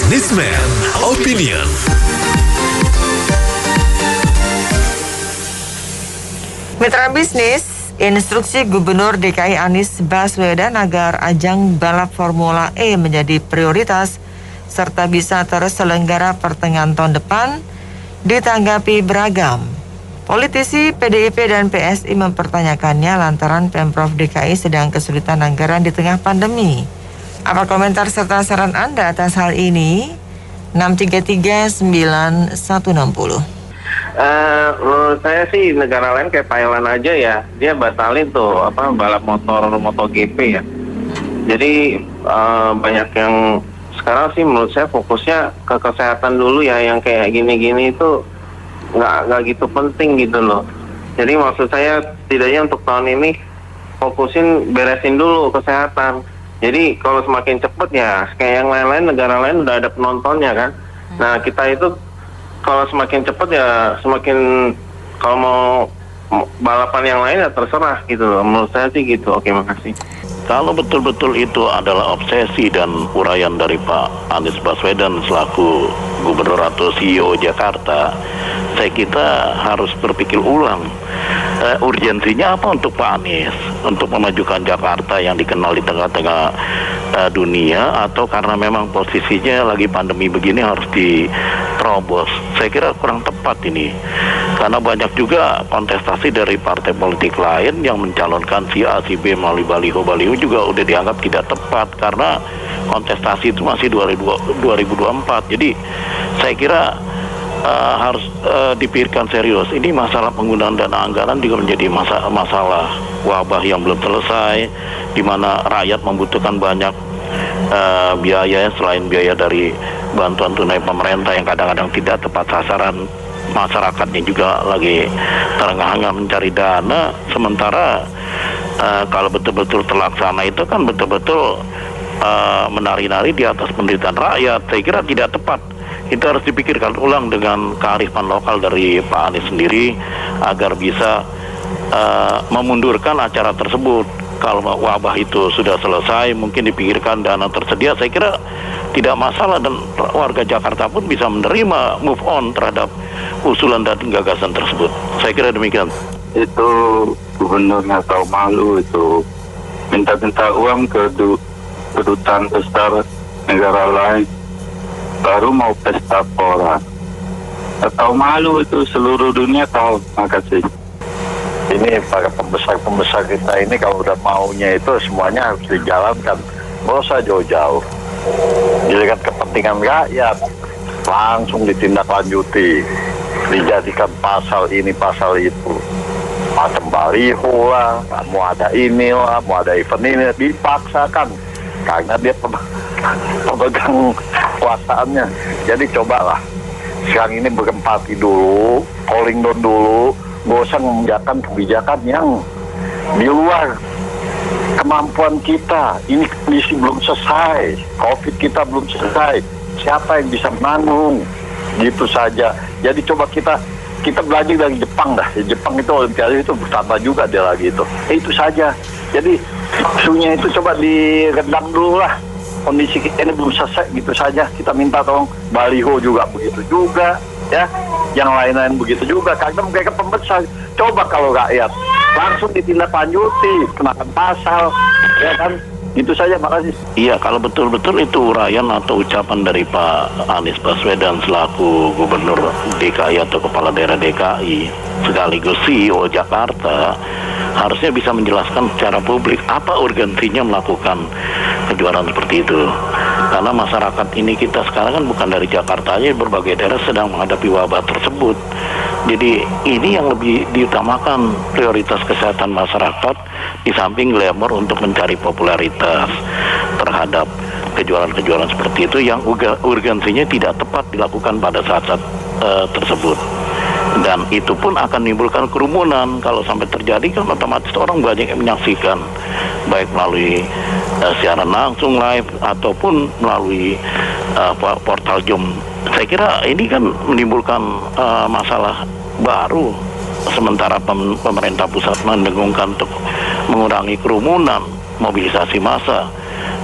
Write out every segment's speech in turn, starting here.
Businessman Opinion. Mitra bisnis, instruksi Gubernur DKI Anies Baswedan agar ajang balap Formula E menjadi prioritas serta bisa terselenggara pertengahan tahun depan ditanggapi beragam. Politisi PDIP dan PSI mempertanyakannya lantaran Pemprov DKI sedang kesulitan anggaran di tengah pandemi. Apa komentar serta saran Anda atas hal ini? 6339160. Menurut saya sih negara lain kayak Thailand aja ya, dia batalin tuh balap motor MotoGP ya. Jadi banyak yang sekarang sih menurut saya fokusnya ke kesehatan dulu ya, yang kayak gini-gini itu nggak gitu penting gitu loh. Jadi maksud saya setidaknya untuk tahun ini fokusin beresin dulu kesehatan. Jadi kalau semakin cepet ya kayak yang lain-lain, negara lain udah ada penontonnya kan. Nah kita itu kalau semakin cepet ya semakin, kalau mau balapan yang lain ya terserah gitu loh. Menurut saya sih gitu. Oke, makasih. Kalau betul-betul itu adalah obsesi dan uraian dari Pak Anies Baswedan selaku Gubernur atau CEO Jakarta, saya kita harus berpikir ulang. Urgensinya apa untuk Pak Anies? Untuk memajukan Jakarta yang dikenal di tengah-tengah dunia, atau karena memang posisinya lagi pandemi begini harus diterobos? Saya kira kurang tepat ini, karena banyak juga kontestasi dari partai politik lain yang mencalonkan si A, si B melalui baliho-baliho juga udah dianggap tidak tepat karena kontestasi itu masih 2024. Jadi saya kira harus dipikirkan serius. Ini masalah penggunaan dana anggaran juga menjadi masalah wabah yang belum selesai, di mana rakyat membutuhkan banyak biaya selain biaya dari bantuan tunai pemerintah yang kadang-kadang tidak tepat sasaran. Masyarakatnya juga lagi terengah-engah mencari dana, sementara kalau betul-betul terlaksana itu kan betul-betul menari-nari di atas penderitaan rakyat. Saya kira tidak tepat. Itu harus dipikirkan ulang dengan kearifan lokal dari Pak Anies sendiri agar bisa memundurkan acara tersebut. Kalau wabah itu sudah selesai, mungkin dipikirkan dana tersedia. Saya kira tidak masalah dan warga Jakarta pun bisa menerima, move on terhadap usulan dan gagasan tersebut. Saya kira demikian. Itu gubernur nggak tahu malu itu, minta-minta uang ke kedutaan besar negara lain, baru mau pesta pora. Nggak tahu malu itu, seluruh dunia tahu. Makasih. Ini para pembesar-pembesar kita ini kalau udah maunya itu semuanya harus dijalankan, nggak usah jauh-jauh. Dilihat kepentingan rakyat, langsung ditindaklanjuti, dijadikan pasal ini pasal itu, macam baliho lah, mau ada inilah, mau ada event ini, dipaksakan karena dia pemegang kuasaannya. Jadi cobalah sekarang ini berempati dulu, calling down dulu, nggak usah mengerjakan kebijakan yang di luar kemampuan kita. Ini kondisi belum selesai, COVID kita belum selesai, siapa yang bisa menanggung, gitu saja. Jadi coba kita belajar dari Jepang dah. Jepang itu Olimpiade itu bertambah juga dia lagi itu. Itu saja. Jadi isunya itu coba diredam dulu lah. Kondisi kita ini belum selesai, gitu saja. Kita minta tolong. Baliho juga begitu juga, ya. Yang lain-lain begitu juga. Karena mereka pembesar. Coba kalau rakyat langsung ditindaklanjuti, kenakan pasal, ya kan? Itu saja, makasih. Iya, kalau betul-betul itu uraian atau ucapan dari Pak Anies Baswedan selaku Gubernur DKI atau Kepala Daerah DKI sekaligus CEO Jakarta, harusnya bisa menjelaskan secara publik apa urgensinya melakukan kejuaraan seperti itu. Karena masyarakat ini kita sekarang kan bukan dari Jakarta aja, berbagai daerah sedang menghadapi wabah tersebut. Jadi ini yang lebih diutamakan, prioritas kesehatan masyarakat di samping glamour untuk mencari popularitas terhadap kejuaraan-kejuaraan seperti itu yang urgensinya tidak tepat dilakukan pada saat-saat tersebut. Dan itu pun akan menimbulkan kerumunan. Kalau sampai terjadi kan otomatis orang banyak yang menyaksikan, baik melalui siaran langsung live ataupun melalui portal Zoom. Saya kira ini kan menimbulkan masalah baru, sementara pemerintah pusat mendengungkan untuk mengurangi kerumunan, mobilisasi massa.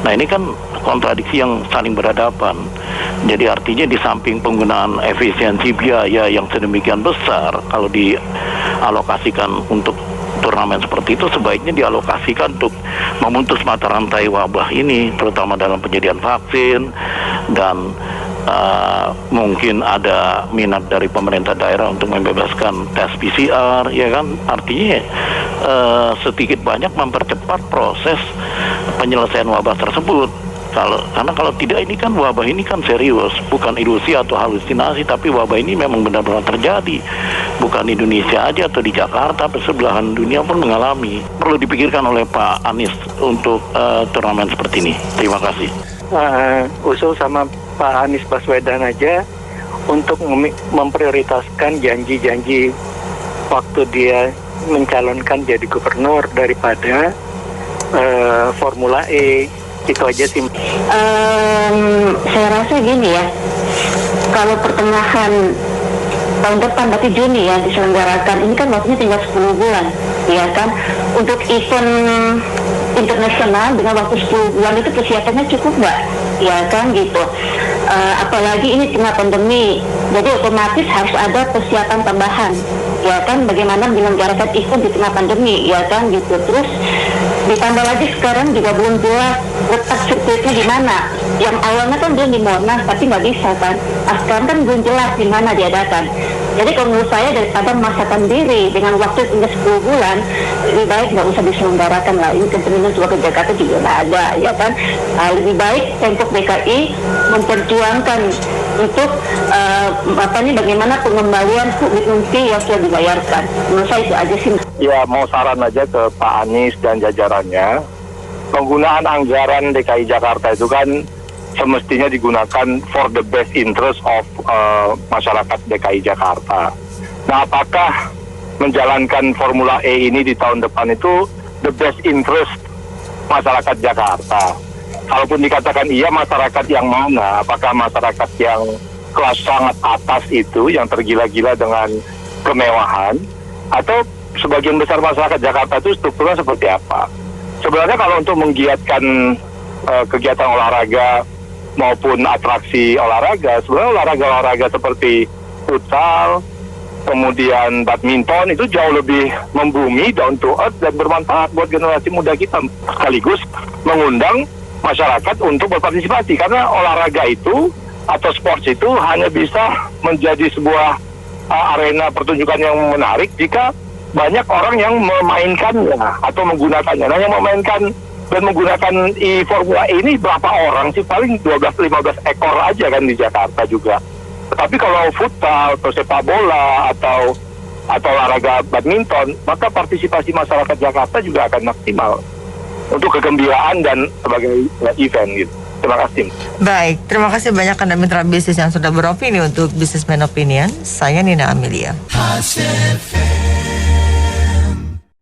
Nah ini kan kontradiksi yang saling berhadapan. Jadi artinya di samping penggunaan efisiensi biaya yang sedemikian besar, kalau dialokasikan untuk turnamen seperti itu, sebaiknya dialokasikan untuk memutus mata rantai wabah ini, terutama dalam penyediaan vaksin, dan mungkin ada minat dari pemerintah daerah untuk membebaskan tes PCR, ya kan? Artinya sedikit banyak mempercepat proses penyelesaian wabah tersebut. Karena kalau tidak, ini kan wabah ini kan serius, bukan ilusi atau halusinasi, tapi wabah ini memang benar-benar terjadi. Bukan di Indonesia aja atau di Jakarta, tapi sebelahan dunia pun mengalami. Perlu dipikirkan oleh Pak Anies untuk turnamen seperti ini. Terima kasih. Usul sama Pak Anies Baswedan aja untuk memprioritaskan janji-janji waktu dia mencalonkan jadi gubernur daripada Formula E. Itu aja sih. Saya rasa gini ya, kalau pertengahan tahun depan, berarti Juni ya diselenggarakan, ini kan waktunya tinggal 10 bulan, ya kan? Untuk event internasional dengan waktu 10 bulan itu persiapannya cukup nggak? Ya kan gitu. Apalagi ini tengah pandemi, jadi otomatis harus ada persiapan tambahan, ya kan? Bagaimana menyelenggarakan event di tengah pandemi, ya kan gitu. Terus ditambah lagi sekarang juga belum jelas letak sirkuitnya di mana. Yang awalnya kan belum di Monas, tapi nggak bisa kan. Sekarang kan belum jelas di mana diadakan. Jadi kalau menurut saya daripada memaksakan diri dengan waktu hingga 10 bulan, lebih baik nggak usah diselenggarakan lah. Ini kepentingan juga ke Jakarta juga nggak ada, ya kan. Lebih baik Pemprov DKI memperjuangkan untuk bagaimana pengembalian UMP yang sudah dibayarkan. Menurut saya itu aja sih. Ya, mau saran aja ke Pak Anies dan jajarannya, penggunaan anggaran DKI Jakarta itu kan semestinya digunakan for the best interest of masyarakat DKI Jakarta. Nah, apakah menjalankan Formula E ini di tahun depan itu the best interest masyarakat Jakarta? Kalaupun dikatakan iya, masyarakat yang mana? Apakah masyarakat yang kelas sangat atas itu, yang tergila-gila dengan kemewahan, atau sebagian besar masyarakat Jakarta itu strukturnya seperti apa? Sebenarnya kalau untuk menggiatkan kegiatan olahraga maupun atraksi olahraga, sebenarnya olahraga seperti futsal, kemudian badminton itu jauh lebih membumi, down to earth, dan bermanfaat buat generasi muda kita. Sekaligus mengundang masyarakat untuk berpartisipasi, karena olahraga itu atau sports itu hanya bisa menjadi sebuah arena pertunjukan yang menarik jika banyak orang yang memainkannya atau menggunakannya. Nah, yang memainkan dan menggunakan Formula E ini berapa orang sih? Paling 12-15 ekor aja kan di Jakarta juga. Tetapi kalau futsal atau sepak bola atau olahraga badminton, maka partisipasi masyarakat Jakarta juga akan maksimal untuk kegembiraan dan sebagai event gitu. Terima kasih. Baik, terima kasih banyak Anda mitra bisnis yang sudah beropini untuk Businessman Opinion. Saya Nina Amelia.